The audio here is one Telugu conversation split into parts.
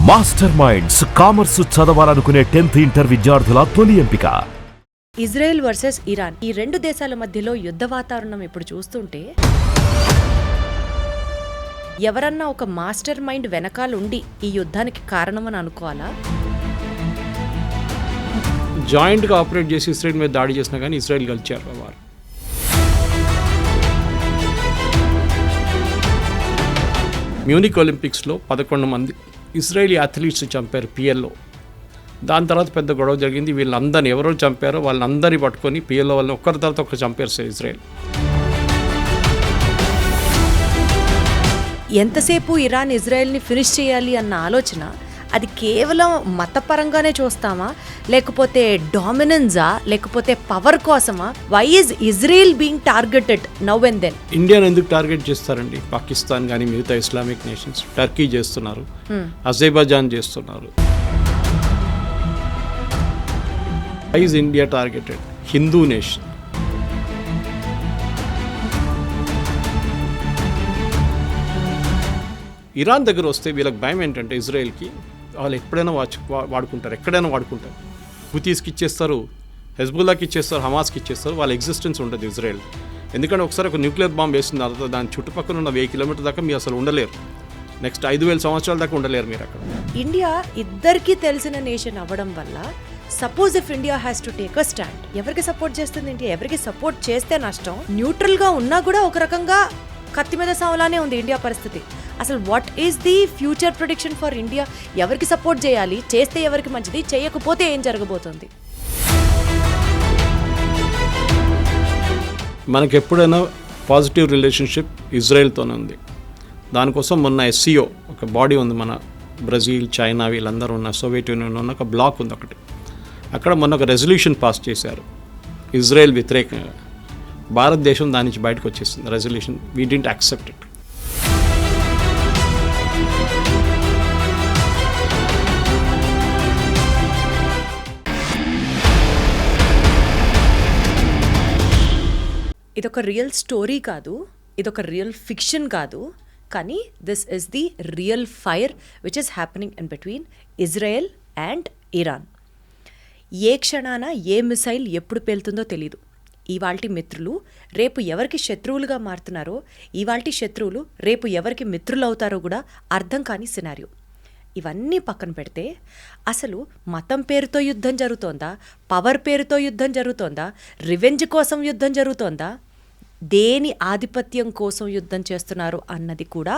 మాస్టర్ మైండ్స్ కామర్స్ చదవాలనుకునే 10th ఇంటర్ విద్యార్థుల తొలి ఎంపిక. ఇజ్రాయెల్ వర్సెస్ ఇరాన్, ఈ రెండు దేశాల మధ్యలో యుద్ధ వాతావరణం ఇప్పుడు చూస్తుంటే ఎవరన్నా ఒక మాస్టర్ మైండ్ వెనకాల ఉండి ఈ యుద్ధానికి కారణమని అనుకోవాలా? జాయింట్గా ఆపరేట్ చేసి ఇస్రాయల్ మీద దాడి చేసినా కానీ ఇస్రాయల్ గెలిచారు. వారు మ్యూనిక్ ఒలింపిక్స్లో 11 మంది ఇజ్రాయలీ అథ్లీట్స్ చంపారు పిఎల్లో. దాని తర్వాత పెద్ద గొడవ జరిగింది. వీళ్ళందరినీ ఎవరో చంపారో వాళ్ళందరినీ పట్టుకొని పిఎల్లో వాళ్ళని ఒక్కరి తర్వాత ఒక్కరు చంపారు ఇజ్రాయెల్. ఎంతసేపు ఇరాన్ ఇజ్రాయెల్ని ఫినిష్ చేయాలి అన్న ఆలోచన, అది కేవలం మతపరంగానే చూస్తామా, లేకపోతే డామినెన్సా, లేకపోతే పవర్ కోసమా? Why is Israel being targeted now and then? ఇండియాను ఎందుకు టార్గెట్ చేస్తారండి? పాకిస్తాన్ కానీ మిగతా ఇస్లామిక్ నేషన్స్, టర్కీ చేస్తున్నారు, అజర్బైజాన్ చేస్తున్నారు. Why is India targeted? Hindu nation. Iran దగ్గర వస్తే వీళ్ళకి భయం ఏంటంటే ఇజ్రాయెల్కి వాళ్ళు ఎప్పుడైనా వాడుకుంటారు, ఎక్కడైనా వాడుకుంటారు. హుతీస్కి ఇచ్చేస్తారు, హెజ్బుల్లాకి ఇచ్చేస్తారు, హమాస్కి ఇచ్చేస్తారు. వాళ్ళ ఎగ్జిస్టెన్స్ ఉంటుంది ఇజ్రాయెల్. ఎందుకంటే ఒకసారి ఒక న్యూక్లియర్ బాంబ్ వేసిన తర్వాత దాని చుట్టుపక్కల ఉన్న 1000 కిలోమీటర్ దాకా మీరు అసలు ఉండలేరు. నెక్స్ట్ 5000 సంవత్సరాల దాకా ఉండలేరు మీరు అక్కడ. ఇండియా ఇద్దరికీ తెలిసిన నేషన్ అవ్వడం వల్ల, suppose if India has to take a stand, ఎవరికి సపోర్ట్ చేస్తుంది ఇండియా? ఎవరికి సపోర్ట్ చేస్తే నష్టం? న్యూట్రల్గా ఉన్నా కూడా ఒక రకంగా కత్తి మీద సావలానే ఉంది ఇండియా పరిస్థితి. అసలు what is the future prediction for India? ఎవరికి సపోర్ట్ చేయాలి? చేస్తే ఎవరికి మంచిది? చేయకపోతే ఏం జరగబోతుంది? మనకు ఎప్పుడైనా పాజిటివ్ రిలేషన్షిప్ ఇజ్రాయెల్తోనే ఉంది. దానికోసం మొన్న SCO ఒక బాడీ ఉంది, మన బ్రెజిల్, చైనా వీళ్ళందరూ ఉన్న సోవియట్ యూనియన్ ఉన్న ఒక బ్లాక్ ఉంది ఒకటి. అక్కడ మొన్న ఒక రెజల్యూషన్ పాస్ చేశారు ఇజ్రాయెల్ వ్యతిరేకంగా. భారతదేశం దాని నుంచి బయటకు వచ్చేసింది resolution. We didn't accept it. ఇదొక రియల్ స్టోరీ కాదు, ఇదొక రియల్ ఫిక్షన్ కాదు, కానీ this is the real fire which is happening in between Israel and Iran. ఏ క్షణాన ఏ మిసైల్ ఎప్పుడు పేలుతుందో తెలీదు. ఇవాల్టి మిత్రులు రేపు ఎవరికి శత్రువులుగా మారుతున్నారో, ఇవాల్టి శత్రువులు రేపు ఎవరికి మిత్రులు అవుతారో కూడా అర్థం కాని సినారియో. ఇవన్నీ పక్కన పెడితే అసలు మతం పేరుతో యుద్ధం జరుగుతోందా, పవర్ పేరుతో యుద్ధం జరుగుతోందా, రివెంజ్ కోసం యుద్ధం జరుగుతోందా, దేని ఆధిపత్యం కోసం యుద్ధం చేస్తున్నారు అన్నది కూడా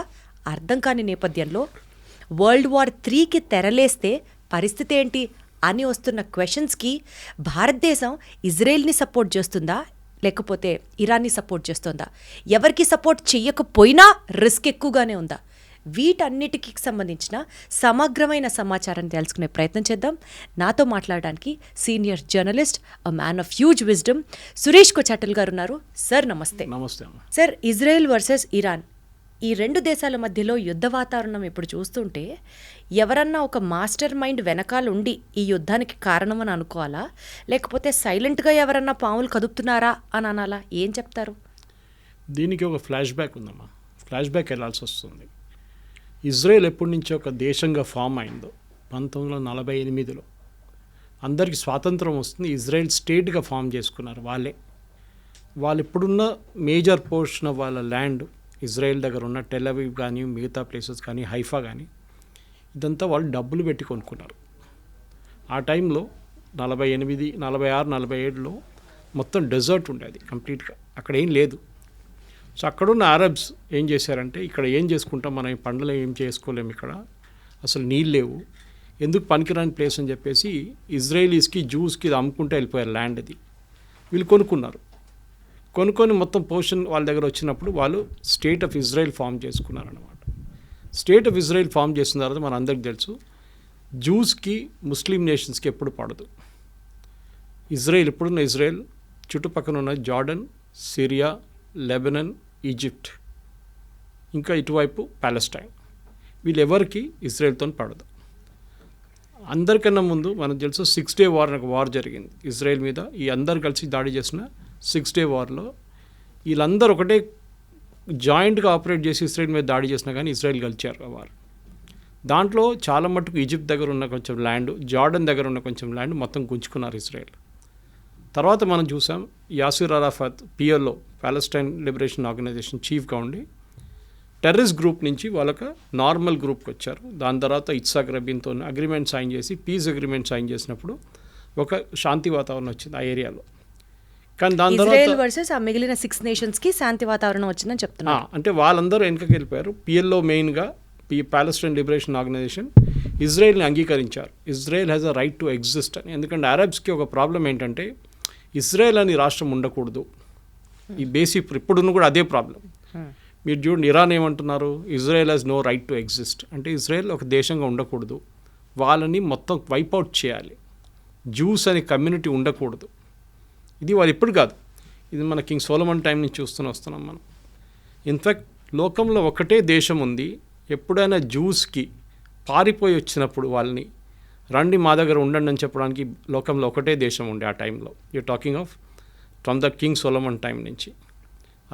అర్థం కాని నేపథ్యంలో World War IIIకి తెరలేస్తే పరిస్థితి ఏంటి అని వస్తున్న క్వశ్చన్స్కి భారతదేశం ఇజ్రాయెల్ని సపోర్ట్ చేస్తుందా, లేకపోతే ఇరాన్ని సపోర్ట్ చేస్తుందా? ఎవరికి సపోర్ట్ చెయ్యకపోయినా రిస్క్ ఎక్కువగానే ఉందా? వీటన్నిటికీ సంబంధించిన సమగ్రమైన సమాచారాన్ని తెలుసుకునే ప్రయత్నం చేద్దాం. నాతో మాట్లాడడానికి senior journalist, a man of huge wisdom, Suresh Kochattil గారు ఉన్నారు. సార్ నమస్తే. నమస్తే. సార్, ఇజ్రాయెల్ వర్సెస్ ఇరాన్, ఈ రెండు దేశాల మధ్యలో యుద్ధ వాతావరణం ఇప్పుడు చూస్తుంటే ఎవరన్నా ఒక మాస్టర్ మైండ్ వెనకాల ఉండి ఈ యుద్ధానికి కారణమని అనుకోవాలా, లేకపోతే సైలెంట్గా ఎవరన్నా పాములు కదుపుతున్నారా అని అనాలా? ఏం చెప్తారు? దీనికి ఒక ఫ్లాష్ బ్యాక్ ఉందమ్మా. ఫ్లాష్ బ్యాక్ వెళ్ళాల్సి వస్తుంది. ఇజ్రాయెల్ ఎప్పటి నుంచి ఒక దేశంగా ఫామ్ అయిందో 1948లో అందరికీ స్వాతంత్రం వస్తుంది. ఇజ్రాయెల్ స్టేట్గా ఫామ్ చేసుకున్నారు వాళ్ళు ఇప్పుడున్న మేజర్ పోర్షన్ ఆఫ్ వాళ్ళ ల్యాండ్ ఇజ్రాయెల్ దగ్గర ఉన్న టెల్ అవీవ్ కానీ మిగతా ప్లేసెస్ కానీ హైఫా కానీ ఇదంతా వాళ్ళు డబ్బులు పెట్టి కొనుక్కున్నారు. ఆ టైంలో 48, 46, 47లో మొత్తం డెజర్ట్ ఉండేది కంప్లీట్గా. అక్కడ ఏం లేదు. సో అక్కడున్న అరబ్స్ ఏం చేశారంటే, ఇక్కడ ఏం చేసుకుంటాం మనం, ఈ పంటలు ఏం చేసుకోలేము, ఇక్కడ అసలు నీళ్ళు లేవు, ఎందుకు పనికిరాని ప్లేస్ అని చెప్పేసి ఇజ్రాయలీస్కి, జూస్కి ఇది అమ్ముకుంటే వెళ్ళిపోయారు ల్యాండ్. అది వీళ్ళు కొనుక్కొని మొత్తం పోర్షన్ వాళ్ళ దగ్గర వచ్చినప్పుడు వాళ్ళు స్టేట్ ఆఫ్ ఇజ్రాయెల్ ఫామ్ చేసుకున్నారనమాట. స్టేట్ ఆఫ్ ఇజ్రాయెల్ ఫామ్ చేసిన తర్వాత మన అందరికి తెలుసు, జూస్కి ముస్లిం నేషన్స్కి ఎప్పుడు పడదు. ఇప్పుడున్న ఇజ్రాయెల్ చుట్టుపక్కల ఉన్న జార్డన్, సిరియా, లెబనన్, ఈజిప్ట్, ఇంకా ఇటువైపు ప్యాలెస్టైన్, వీళ్ళెవరికి ఇజ్రాయెల్తో పడదు. అందరికన్నా ముందు మనకు తెలుసు 6 Day వార్ అని ఒక వార్ జరిగింది ఇజ్రాయెల్ మీద. ఈ అందరు కలిసి దాడి చేసిన 6 Day వార్లో వీళ్ళందరూ ఒకటే జాయింట్గా ఆపరేట్ చేసి ఇజ్రాయెల్ మీద దాడి చేసినా కానీ ఇజ్రాయెల్ గెలిచారు ఆ వార్. దాంట్లో చాలా మట్టుకు ఈజిప్ట్ దగ్గర ఉన్న కొంచెం ల్యాండ్, జార్డన్ దగ్గర ఉన్న కొంచెం ల్యాండ్ మొత్తం గుంజుకున్నారు ఇజ్రాయెల్. తర్వాత మనం చూసాం Yasser Arafat PLO, Palestine liberation organization చీఫ్గా ఉండి టెర్రరిస్ట్ గ్రూప్ నుంచి వాళ్ళకి నార్మల్ గ్రూప్కి వచ్చారు. దాని తర్వాత ఇత్సాక్ రబీన్తో అగ్రిమెంట్ సైన్ చేసి పీస్ అగ్రిమెంట్ సైన్ చేసినప్పుడు ఒక శాంతి వాతావరణం వచ్చింది ఆ ఏరియాలో. కానీ దాని ఇజ్రాయెల్ తర్వాత వర్సెస్ ఆ మిగిలిన 6 నేషన్స్కి శాంతి వాతావరణం వచ్చిందని చెప్తున్నారు. అంటే వాళ్ళందరూ వెనకకి వెళ్ళిపోయారు. పిఎల్ఓ మెయిన్గా ప్యాలెస్టైన్ లిబరేషన్ ఆర్గనైజేషన్ ఇజ్రాయెల్ని అంగీకరించారు. Israel has a right to exist అని. ఎందుకంటే అరబ్స్కి ఒక ప్రాబ్లం ఏంటంటే ఇజ్రాయెల్ అని రాష్ట్రం ఉండకూడదు. ఈ బేసిక్ ఇప్పుడున్న కూడా అదే ప్రాబ్లం. మీరు చూడండి, ఇరాన్ ఏమంటున్నారు, Israel has no right to exist. అంటే ఇజ్రాయెల్ ఒక దేశంగా ఉండకూడదు, వాళ్ళని మొత్తం వైపౌట్ చేయాలి, జ్యూస్ అనే కమ్యూనిటీ ఉండకూడదు. ఇది వాళ్ళు ఇప్పుడు కాదు, ఇది మన కింగ్ సోలమన్ టైం నుంచి వస్తున్నాం మనం. ఇన్ఫ్యాక్ట్ లోకంలో ఒకటే దేశం ఉంది, ఎప్పుడైనా జ్యూస్కి పారిపోయి వచ్చినప్పుడు వాళ్ళని రండి మా దగ్గర ఉండండి అని చెప్పడానికి లోకంలో ఒకటే దేశం ఉండే ఆ టైంలో. You talking of from the king Solomon time నుంచి,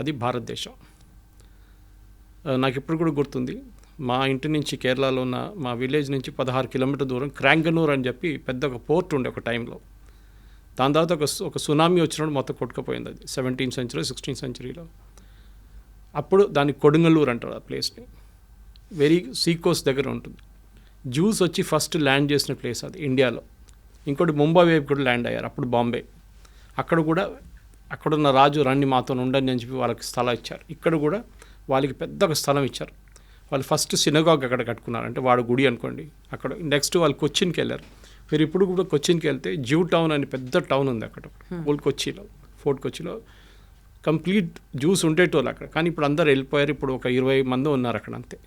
అది భారతదేశం. నాకు ఇప్పుడు కూడా గుర్తుంది, మా ఇంటి నుంచి కేరళలో ఉన్న మా విలేజ్ నుంచి 16 కిలోమీటర్ దూరం క్రాంగనూర్ అని చెప్పి పెద్ద ఒక పోర్ట్ ఉండే ఒక టైంలో. దాని తర్వాత ఒక సునామీ వచ్చినప్పుడు మొత్తం కొట్టుకుపోయింది. అది 17th century 16th centuryలో. అప్పుడు దాన్ని కొడుంగలూరు అంటారు ఆ ప్లేస్ని. వెరీ సీకోస్ట్ దగ్గర ఉంటుంది. జ్యూస్ వచ్చి ఫస్ట్ ల్యాండ్ చేసిన ప్లేస్ అది ఇండియాలో. ఇంకోటి ముంబై వైపు కూడా ల్యాండ్ అయ్యారు, అప్పుడు బాంబే. అక్కడ కూడా అక్కడున్న రాజు రండి మాతో ఉండండి అని చెప్పి వాళ్ళకి స్థలం ఇచ్చారు. ఇక్కడ కూడా వాళ్ళకి పెద్ద ఒక స్థలం ఇచ్చారు. వాళ్ళు ఫస్ట్ సినగాగ్ అక్కడ కట్టుకున్నారు, అంటే వాడు గుడి అనుకోండి. అక్కడ నెక్స్ట్ వాళ్ళు కొచ్చిన్కి వెళ్ళారు. మీరు ఇప్పుడు కూడా కొచ్చిన్కి వెళ్తే జ్యూ టౌన్ అని పెద్ద టౌన్ ఉంది అక్కడ, కొచ్చిలో, ఫోర్ట్ కొచ్చిలో. కంప్లీట్ జ్యూస్ ఉండేటోళ్ళు అక్కడ, కానీ ఇప్పుడు అందరు వెళ్ళిపోయారు. ఇప్పుడు ఒక 20 మంది ఉన్నారు అక్కడ అంతే.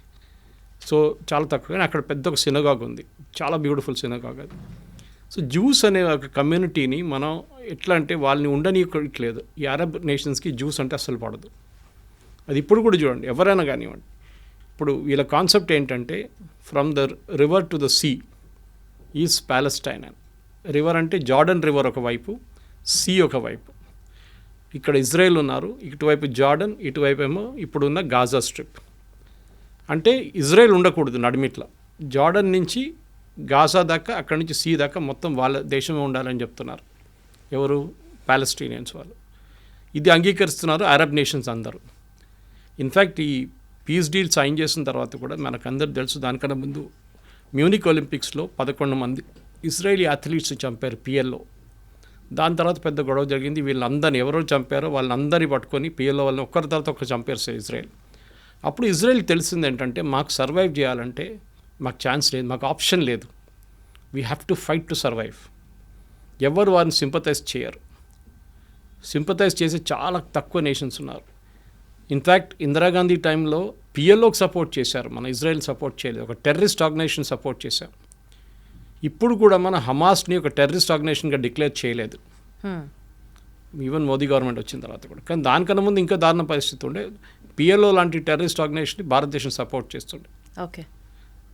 సో చాలా తక్కువ, కానీ అక్కడ పెద్ద ఒక సినగాగ్ ఉంది, చాలా బ్యూటిఫుల్ సినగాగ్ అది. సో జ్యూస్ అనే ఒక కమ్యూనిటీని మనం ఎట్లా అంటే వాళ్ళని ఉండనీయట్లేదు. ఈ అరబ్ నేషన్స్కి జ్యూస్ అంటే అస్సలు పడదు. అది ఇప్పుడు కూడా చూడండి, ఎవరైనా కానివ్వండి. ఇప్పుడు వీళ్ళ కాన్సెప్ట్ ఏంటంటే from the river to the sea is Palestine అని. రివర్ అంటే జార్డన్ రివర్ ఒకవైపు, సీ ఒకవైపు. ఇక్కడ ఇజ్రాయెల్ ఉన్నారు, ఇటువైపు జార్డన్, ఇటువైపు ఏమో ఇప్పుడున్న గాజా స్ట్రిప్. అంటే ఇజ్రాయెల్ ఉండకూడదు నడిమిట్లా, జార్డన్ నుంచి గాజా దాకా, అక్కడి నుంచి సీ దాకా మొత్తం వాళ్ళ దేశమే ఉండాలని చెప్తున్నారు. ఎవరు? ప్యాలెస్టీనియన్స్ వాళ్ళు. ఇది అంగీకరిస్తున్నారు అరబ్ నేషన్స్ అందరూ. ఇన్ఫ్యాక్ట్ ఈ పీస్ డీల్ సైన్ చేసిన తర్వాత కూడా మనకందరూ తెలుసు, దానికన్నా ముందు మ్యూనిక్ ఒలింపిక్స్లో 11 మంది ఇజ్రాయేలీ అథ్లీట్స్ చంపారు పిఎల్ఓ. దాని తర్వాత పెద్ద గొడవ జరిగింది. వీళ్ళందరినీ ఎవరో చంపారో వాళ్ళందరినీ పట్టుకొని పిఎల్ఓ వాళ్ళని ఒక్కరి తర్వాత ఒకరు చంపారు ఇజ్రాయెల్. అప్పుడు ఇజ్రాయెల్ తెలిసింది ఏంటంటే మాకు సర్వైవ్ చేయాలంటే మాకు ఛాన్స్ లేదు, మాకు ఆప్షన్ లేదు, we have to fight to survive. ఎవరు వారిని సింపథైజ్ చేయరు. సింపథైజ్ చేసే చాలా తక్కువ నేషన్స్ ఉన్నారు. ఇన్ఫ్యాక్ట్ ఇందిరాగాంధీ టైంలో పిఎల్ఓకి సపోర్ట్ చేశారు, మన ఇజ్రాయెల్ సపోర్ట్ చేయలేదు. ఒక టెర్రరిస్ట్ ఆర్గనైజేషన్ సపోర్ట్ చేశారు. ఇప్పుడు కూడా మన హమాస్ని ఒక టెర్రరిస్ట్ ఆర్గనైజేషన్గా డిక్లేర్ చేయలేదు, ఈవెన్ మోదీ గవర్నమెంట్ వచ్చిన తర్వాత కూడా. కానీ దానికన్నా ముందు ఇంకా దారుణ పరిస్థితి ఉండే. పిఎల్ఓ లాంటి టెర్రరిస్ట్ ఆర్గనైజేషన్ని భారతదేశం సపోర్ట్ చేస్తుండే. ఓకే,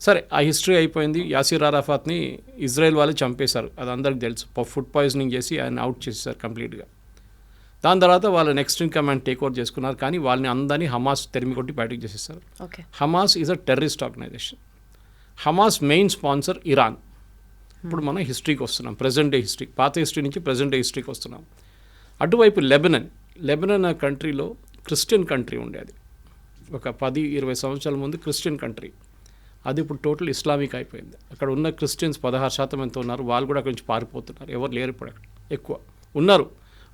సరే ఆ హిస్టరీ అయిపోయింది. యాసిర్ అరాఫాత్ని ఇజ్రాయెల్ వాళ్ళు చంపేశారు, అది అందరికి తెలుసు. ఫుడ్ పాయిజనింగ్ చేసి ఆయన అవుట్ చేసేసారు కంప్లీట్గా. దాని తర్వాత వాళ్ళు next in command take over చేసుకున్నారు, కానీ వాళ్ళని అందరినీ హమాస్ తెరిమి కొట్టి బయటకు చేసేస్తారు. Hamas is a terrorist organization. Hamas main sponsor Iran. ఇప్పుడు మనం హిస్టరీకి వస్తున్నాం, ప్రజెంట్ డే హిస్టరీ, పాత హిస్టరీ నుంచి ప్రజెంట్ డే హిస్టరీకి వస్తున్నాం. అటువైపు లెబనన్ ఆ కంట్రీలో క్రిస్టియన్ కంట్రీ ఉండేది. ఒక 10-20 సంవత్సరాల ముందు క్రిస్టియన్ కంట్రీ, అది ఇప్పుడు టోటల్ ఇస్లామిక్ అయిపోయింది. అక్కడ ఉన్న క్రిస్టియన్స్ 16% ఎంత ఉన్నారు, వాళ్ళు కూడా అక్కడి నుంచి పారిపోతున్నారు. ఎవరు లేరు ఇప్పుడు అక్కడ, ఎక్కువ ఉన్నారు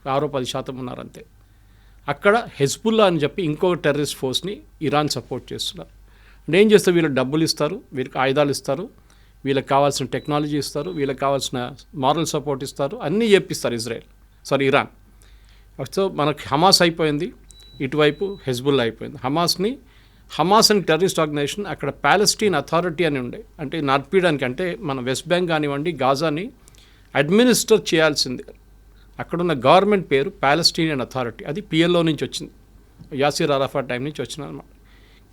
6-10% ఉన్నారు అంతే. అక్కడ హెజ్బుల్లా అని చెప్పి ఇంకొక టెర్రరిస్ట్ ఫోర్స్ని ఇరాన్ సపోర్ట్ చేస్తున్నారు. అంటే ఏం చేస్తారు, వీళ్ళకి డబ్బులు ఇస్తారు, వీళ్ళకి ఆయుధాలు ఇస్తారు, వీళ్ళకి కావాల్సిన టెక్నాలజీ ఇస్తారు, వీళ్ళకి కావాల్సిన మారల్ సపోర్ట్ ఇస్తారు, అన్నీ చెప్పిస్తారు ఇరాన్. సో మనకి హమాస్ అయిపోయింది, ఇటువైపు హెజ్బుల్లా అయిపోయింది. హమాస్ అని టెర్రరిస్ట్ ఆర్గనైజేషన్ అక్కడ ప్యాలెస్టీన్ అథారిటీ అని ఉండే, అంటే నడిపించడానికి, అంటే మన వెస్ట్ బ్యాంక్ కానివ్వండి గాజాని అడ్మినిస్టర్ చేయాల్సింది. అక్కడున్న గవర్నమెంట్ పేరు ప్యాలెస్టీనియన్ అథారిటీ, అది పిఎల్ఓ నుంచి వచ్చింది, యాసిర్ అరాఫాత్ టైం నుంచి వచ్చింది అనమాట.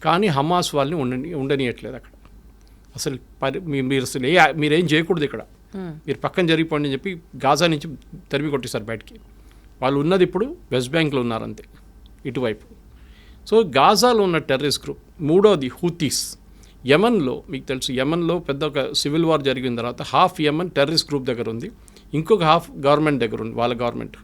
కానీ హమాస్ వాళ్ళని ఉండనియట్లేదు అక్కడ అసలు. మీరు అసలు మీరేం చేయకూడదు ఇక్కడ, మీరు పక్కన జరిగిపోండి అని చెప్పి గాజా నుంచి తరిమి కొట్టేశారు బయటికి. వాళ్ళు ఉన్నది ఇప్పుడు వెస్ట్ బ్యాంక్లో ఉన్నారంతే ఇటువైపు. సో గాజాలో ఉన్న టెర్రరిస్ట్ గ్రూప్. మూడోది హూతీస్. యమన్లో మీకు తెలుసు, యమన్లో పెద్ద ఒక సివిల్ వార్ జరిగిన తర్వాత హాఫ్ యమన్ టెర్రరిస్ట్ గ్రూప్ దగ్గర ఉంది, ఇంకొక హాఫ్ గవర్నమెంట్ దగ్గర ఉంది, వాళ్ళ గవర్నమెంట్.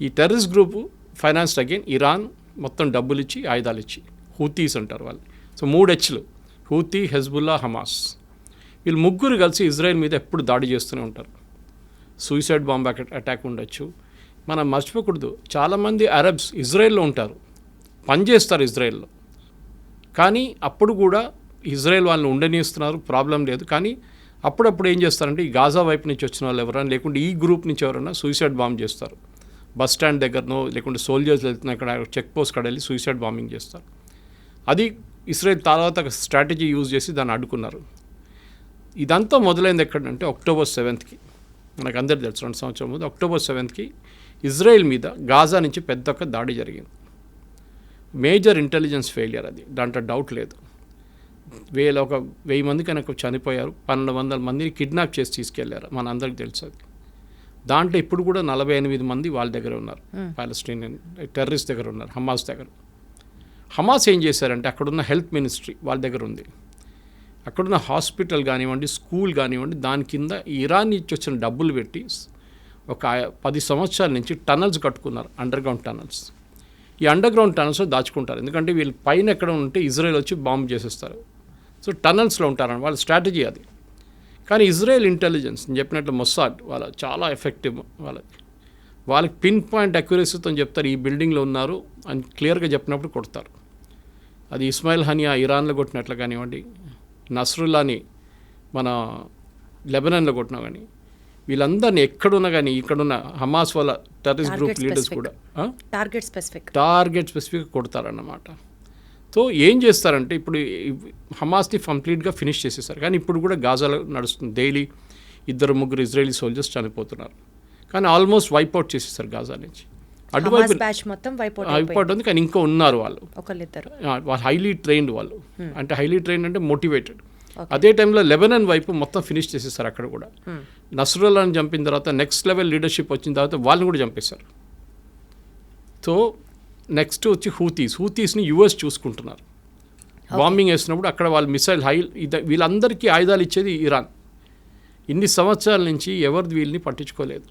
ఈ terrorist group financed again Iran, మొత్తం డబ్బులు ఇచ్చి ఆయుధాలు ఇచ్చి, హూతీస్ అంటారు వాళ్ళు. సో 3 Hలు, హూతీ, హెజ్బుల్లా, హమాస్. వీళ్ళు ముగ్గురు కలిసి ఇజ్రాయెల్ మీద ఎప్పుడు దాడి చేస్తూనే ఉంటారు. సూసైడ్ బాంబ్ అటాక్ ఉండొచ్చు. మనం మర్చిపోకూడదు, చాలామంది అరబ్స్ ఇజ్రాయెల్లో ఉంటారు, పనిచేస్తారు ఇజ్రాయెల్లో, కానీ అప్పుడు కూడా ఇజ్రాయెల్ వాళ్ళని ఉండనిస్తున్నారు, ప్రాబ్లం లేదు. కానీ అప్పుడప్పుడు ఏం చేస్తారంటే ఈ గాజా వైపు నుంచి వచ్చిన వాళ్ళు ఎవరైనా, లేకుంటే ఈ గ్రూప్ నుంచి ఎవరైనా సూసైడ్ బాంబ్ చేస్తారు. బస్ స్టాండ్ దగ్గరనో లేకుంటే సోల్జర్స్ వెళ్తున్న అక్కడ చెక్ పోస్ట్ కాడ వెళ్ళి సూసైడ్ బాంబింగ్ చేస్తారు. అది ఇజ్రాయెల్ తర్వాత స్ట్రాటజీ యూజ్ చేసి దాన్ని అడ్డుకున్నారు. ఇదంతా మొదలైంది ఎక్కడంటే October 7th మనకు అందరికీ తెలుసు, 2 సంవత్సరాల ముందు October 7th ఇజ్రాయెల్ మీద గాజా నుంచి పెద్ద ఒక దాడి జరిగింది. మేజర్ ఇంటెలిజెన్స్ ఫెయిలియర్ అది, దాంట్లో డౌట్ లేదు. 1000 మంది కనుక చనిపోయారు, 1200 మందిని కిడ్నాప్ చేసి తీసుకెళ్లారు, మన అందరికి తెలుసు అది. దాంట్లో ఇప్పుడు కూడా 48 మంది వాళ్ళ దగ్గర ఉన్నారు, పాలస్టీనియన్ టెర్రరిస్ట్ దగ్గర ఉన్నారు, హమాస్ దగ్గర. హమాస్ ఏం చేశారంటే అక్కడున్న హెల్త్ మినిస్ట్రీ వాళ్ళ దగ్గర ఉంది, అక్కడున్న హాస్పిటల్ కానివ్వండి, స్కూల్ కానివ్వండి, దాని కింద ఇరాన్ నుంచి వచ్చిన డబ్బులు పెట్టి ఒక 10 సంవత్సరాల నుంచి టనల్స్ కట్టుకున్నారు, అండర్గ్రౌండ్ టనల్స్. ఈ అండర్గ్రౌండ్ టనల్స్లో దాచుకుంటారు, ఎందుకంటే వీళ్ళు పైన ఎక్కడ ఉంటే ఇజ్రాయెల్ వచ్చి బాంబు చేసేస్తారు. సో టనల్స్లో ఉంటారని వాళ్ళ స్ట్రాటజీ అది. కానీ ఇజ్రాయెల్ ఇంటెలిజెన్స్ నేను చెప్పినట్లు మొస్సాడ్ వాళ్ళ చాలా ఎఫెక్టివ్, వాళ్ళకి పిన్ పాయింట్ అక్యురసీతో చెప్తారు ఈ బిల్డింగ్లో ఉన్నారు అని క్లియర్గా చెప్పినప్పుడు కొడతారు. అది ఇస్మాయిల్ హనియా ఇరాన్లో కొట్టినట్లు కానివ్వండి, నస్రుల్లాని మన లెబనాన్లో కొట్టినా కానీ, వీళ్ళందరినీ ఎక్కడున్నా కానీ ఇక్కడున్న హమాస్ వాళ్ళ టెర్రరిస్ట్ గ్రూప్ లీడర్స్ కూడా టార్గెట్ స్పెసిఫిక్ కొడతారన్నమాట. సో ఏం చేస్తారంటే ఇప్పుడు హమాస్ని కంప్లీట్గా ఫినిష్ చేసేసారు, కానీ ఇప్పుడు కూడా గాజాలో నడుస్తుంది, డైలీ 2-3 ఇజ్రాయలీ సోల్జర్స్ చనిపోతున్నారు. కానీ ఆల్మోస్ట్ వైప్అవుట్ చేసేసారు గాజా నుంచి. అటువైపు వైప్అవుట్ ఉంది, కానీ ఇంకా ఉన్నారు వాళ్ళు హైలీ ట్రైన్డ్ వాళ్ళు, అంటే హైలీ ట్రైన్డ్ అంటే మోటివేటెడ్. అదే టైంలో లెబనాన్ వైపు మొత్తం ఫినిష్ చేసేసారు అక్కడ కూడా. నస్రుల్లాని చంపిన తర్వాత నెక్స్ట్ లెవెల్ లీడర్షిప్ వచ్చిన తర్వాత వాళ్ళని కూడా చంపేశారు. సో నెక్స్ట్ వచ్చి హూతీస్ని యుఎస్ చూసుకుంటున్నారు. బాంబింగ్ వేసినప్పుడు అక్కడ వాళ్ళు మిసైల్ వీళ్ళందరికీ ఆయుధాలు ఇచ్చేది ఇరాన్. ఇన్ని సంవత్సరాల నుంచి ఎవరిది వీళ్ళని పట్టించుకోలేదు.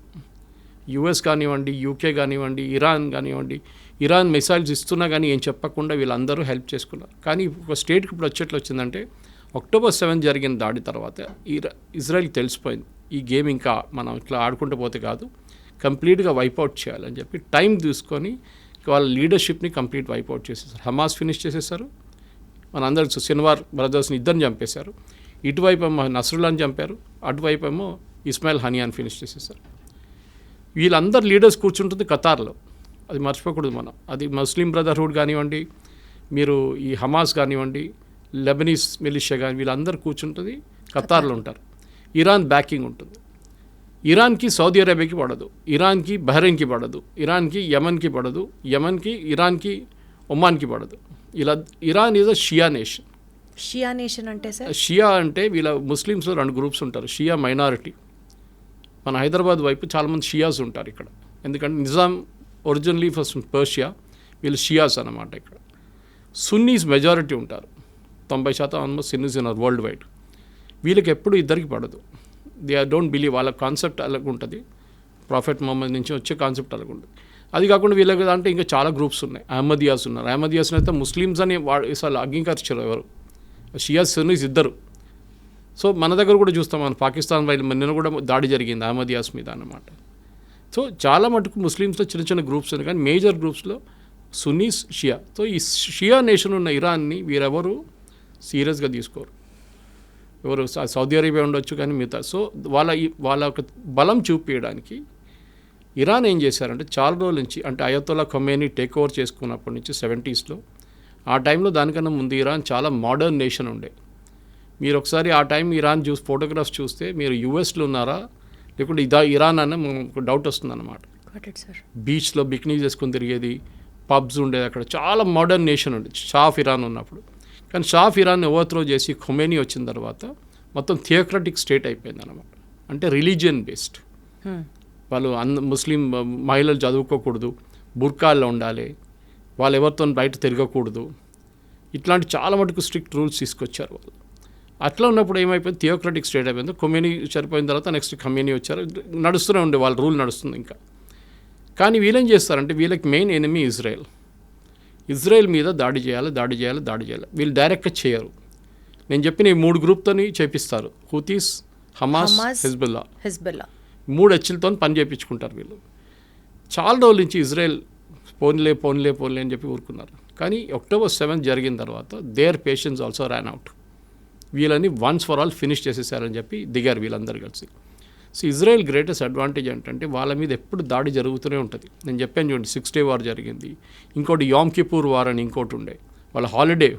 యుఎస్ కానివ్వండి, యూకే కానివ్వండి, ఇరాన్ కానివ్వండి, ఇరాన్ మిసైల్స్ ఇస్తున్నా కానీ ఏం చెప్పకుండా వీళ్ళందరూ హెల్ప్ చేసుకున్నారు. కానీ ఒక స్టేట్కి ఇప్పుడు వచ్చేట్లు వచ్చిందంటే October 7 జరిగిన దాడి తర్వాత ఇజ్రాయెల్కి తెలిసిపోయింది ఈ గేమ్ ఇంకా మనం ఇట్లా ఆడుకుంటూ పోతే కాదు, కంప్లీట్గా వైప్అవుట్ చేయాలని చెప్పి టైం తీసుకొని వాళ్ళ లీడర్షిప్ని కంప్లీట్ వైప్అవుట్ చేసేసారు. హమాస్ ఫినిష్ చేసేసారు, మనందరికి సిన్వార్ బ్రదర్స్ని ఇద్దరిని చంపేశారు. ఇటువైపు ఏమో నస్రుల్లాని చంపారు, అటువైపు ఏమో ఇస్మాయిల్ హనియాని ఫినిష్ చేసేసారు. వీళ్ళందరు లీడర్స్ కూర్చుంటుంది ఖతార్లో, అది మర్చిపోకూడదు మనం. అది ముస్లిం బ్రదర్హుడ్ కానివ్వండి, మీరు ఈ హమాస్ కానివ్వండి, లెబనీస్ మిలిషియా కానీ వీళ్ళందరూ కూర్చుంటుంది ఖతార్లో ఉంటారు. ఇరాన్ బ్యాకింగ్ ఉంటుంది. ఇరాన్కి సౌదీ అరేబియాకి పడదు, ఇరాన్కి బహ్రెయిన్కి పడదు, ఇరాన్కి యమన్కి పడదు, యమన్కి ఇరాన్కి ఒమాన్కి పడదు. ఇలా Iran is a Shia nation. Shia nation అంటే సార్, షియా అంటే వీళ్ళ ముస్లిమ్స్లో 2 గ్రూప్స్ ఉంటారు. షియా మైనారిటీ, మన హైదరాబాద్ వైపు చాలామంది షియాస్ ఉంటారు ఇక్కడ, ఎందుకంటే నిజాం ఒరిజినలీ ఫస్ట్ పర్షియా, వీళ్ళు షియాస్ అన్నమాట. ఇక్కడ సున్నీస్ మెజారిటీ ఉంటారు, 90% ఆల్మోస్ట్ సున్నీస్ ఉన్నారు వరల్డ్ వైడ్. వీళ్ళకి ఎప్పుడు ఇద్దరికి పడదు, దే డోంట్ బిలీవ్, వాళ్ళ కాన్సెప్ట్ అలాగ ఉంటుంది, ప్రాఫెట్ మొహమ్మద్ నుంచి వచ్చే కాన్సెప్ట్ అలాగ ఉంటుంది. అది కాకుండా వీళ్ళకి అంటే ఇంకా చాలా గ్రూప్స్ ఉన్నాయి. అహ్మదియాస్ ఉన్నారు, అహ్మదియాస్ని అయితే ముస్లిమ్స్ అని అసలు అంగీకరించారు ఎవరు, షియాస్ సున్నీస్ ఇద్దరు. సో మన దగ్గర కూడా చూస్తాం, మన పాకిస్తాన్ వైపు నిన్న కూడా దాడి జరిగింది అహ్మదియాస్ మీద అన్నమాట. సో చాలా మటుకు ముస్లిమ్స్లో చిన్న చిన్న గ్రూప్స్ ఉన్నాయి, కానీ మేజర్ గ్రూప్స్లో సున్నీస్, షియా. సో ఈ షియా నేషన్ ఉన్న ఇరాన్ని వీరెవరు సీరియస్గా తీసుకోరు. ఎవరు సౌదీ అరేబియా ఉండొచ్చు కానీ మిగతా. సో వాళ్ళ ఒక బలం చూపించడానికి ఇరాన్ ఏం చేశారంటే చాలా రోజుల నుంచి, అంటే అయతొల్లా ఖొమేనీ టేక్ ఓవర్ చేసుకున్నప్పటి నుంచి 70s ఆ టైంలో దానికన్నా ముందు ఇరాన్ చాలా మోడర్న్ నేషన్ ఉండే. మీరు ఒకసారి ఆ టైం ఇరాన్ ఫోటోగ్రాఫ్స్ చూస్తే మీరు యూఎస్లో ఉన్నారా లేకుంటే ఇరాన్ అన్న ఒక డౌట్ వస్తుందన్నమాట. బీచ్లో బికినీ చేసుకుని తిరిగేది, పబ్స్ ఉండేది, అక్కడ చాలా మోడర్న్ నేషన్ ఉండేది షా ఆఫ్ ఇరాన్ ఉన్నప్పుడు. కానీ షా ఆఫ్ ఇరాన్ ఓవర్త్రో చేసి ఖొమేనీ వచ్చిన తర్వాత మొత్తం థియోక్రటిక్ స్టేట్ అయిపోయింది అన్నమాట. అంటే రిలీజియన్ బేస్డ్, వాళ్ళు ముస్లిం మహిళలు చదువుకోకూడదు, బుర్కాల్లో ఉండాలి, వాళ్ళు ఎవరితో బయట తిరగకూడదు, ఇట్లాంటి చాలా మటుకు స్ట్రిక్ట్ రూల్స్ తీసుకొచ్చారు వాళ్ళు. అట్లా ఉన్నప్పుడు ఏమైపోయింది, థియోక్రటిక్ స్టేట్ అయిపోయింది. కొమ్యూని చనిపోయిన తర్వాత నెక్స్ట్ కమ్యూని వచ్చారు, నడుస్తూనే ఉండే వాళ్ళ రూల్ నడుస్తుంది ఇంకా. కానీ వీళ్ళేం చేస్తారంటే వీళ్ళకి మెయిన్ ఎనిమీ ఇజ్రాయెల్ మీద దాడి చేయాలి. వీళ్ళు డైరెక్ట్గా చేయరు. నేను చెప్పిన ఈ 3 గ్రూప్తోని చేపిస్తారు, హూతీస్, హమాస్, హిజ్బుల్లా. 3 హెచ్చులతో పని చేయించుకుంటారు వీళ్ళు. చాలా రోజుల నుంచి ఇజ్రాయెల్ పోన్లే అని చెప్పి ఊరుకున్నారు. కానీ October 7 జరిగిన తర్వాత there patients also ran out. వీళ్ళని వన్స్ ఫర్ ఆల్ ఫినిష్ చేసేసారని చెప్పి దిగారు వీళ్ళందరూ కలిసి. సో ఇజ్రాయెల్ గ్రేటెస్ట్ అడ్వాంటేజ్ ఏంటంటే వాళ్ళ మీద ఎప్పుడు దాడి జరుగుతూనే ఉంటుంది. నేను చెప్పాను చూడండి, 6 Day వార్ జరిగింది, ఇంకోటి యామ్ కిపూర్ వార్ అని ఇంకోటి ఉండే. వాళ్ళ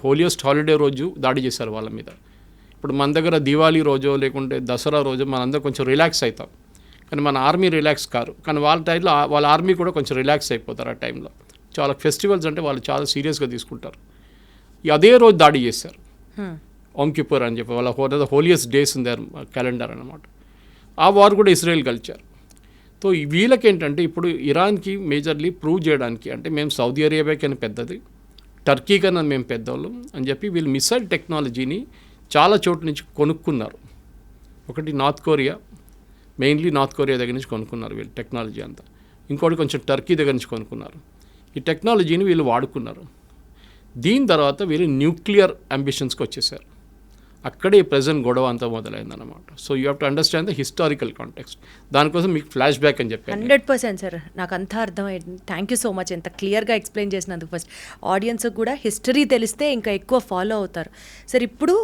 హోలియెస్ట్ హాలిడే రోజు దాడి చేశారు వాళ్ళ మీద. ఇప్పుడు మన దగ్గర దివాళీ రోజో లేకుంటే దసరా రోజు మనందరం కొంచెం రిలాక్స్ అవుతాం, కానీ మన ఆర్మీ రిలాక్స్ కారు. కానీ వాళ్ళ టైంలో వాళ్ళ ఆర్మీ కూడా కొంచెం రిలాక్స్ అయిపోతారు ఆ టైంలో. చాలా ఫెస్టివల్స్ అంటే వాళ్ళు చాలా సీరియస్గా తీసుకుంటారు. అదే రోజు దాడి చేశారు, ఓమ్ కిపూర్ అని చెప్పి. వాళ్ళ holiest days in their calendar అన్నమాట. ఆ వార్ కూడా ఇజ్రాయెల్ గెలిచారు. సో వీళ్ళకేంటంటే ఇప్పుడు ఇరాన్కి మేజర్లీ ప్రూవ్ చేయడానికి, అంటే మేము సౌదీ అరేబియా కన్నా పెద్దది, టర్కీ కన్నా మేము పెద్దవాళ్ళం అని చెప్పి వీళ్ళు మిసైల్ టెక్నాలజీని చాలా చోట్ల నుంచి కొనుక్కున్నారు. ఒకటి మెయిన్లీ నార్త్ కొరియా దగ్గర నుంచి కొనుక్కున్నారు వీళ్ళు టెక్నాలజీ అంతా. ఇంకోటి కొంచెం టర్కీ దగ్గర నుంచి కొనుక్కున్నారు. ఈ టెక్నాలజీని వీళ్ళు వాడుకున్నారు. దీని తర్వాత వీళ్ళు న్యూక్లియర్ అంబిషన్స్కి వచ్చేసారు. అక్కడే ప్రజెంట్ గొడవ అంతా మొదలైందన్నమాట. So you have to understand the historical context. దానికోసం మీకు ఫ్లాష్ బ్యాక్ అని చెప్పాను. 100% సార్, నాకు అంతా అర్థమైంది. థ్యాంక్ యూ సో మచ్ ఎంత క్లియర్గా ఎక్స్ప్లెయిన్ చేసినందుకు. ఫస్ట్ ఆడియన్స్కి కూడా హిస్టరీ తెలిస్తే ఇంకా ఎక్కువ ఫాలో అవుతారు. సార్ ఇప్పుడు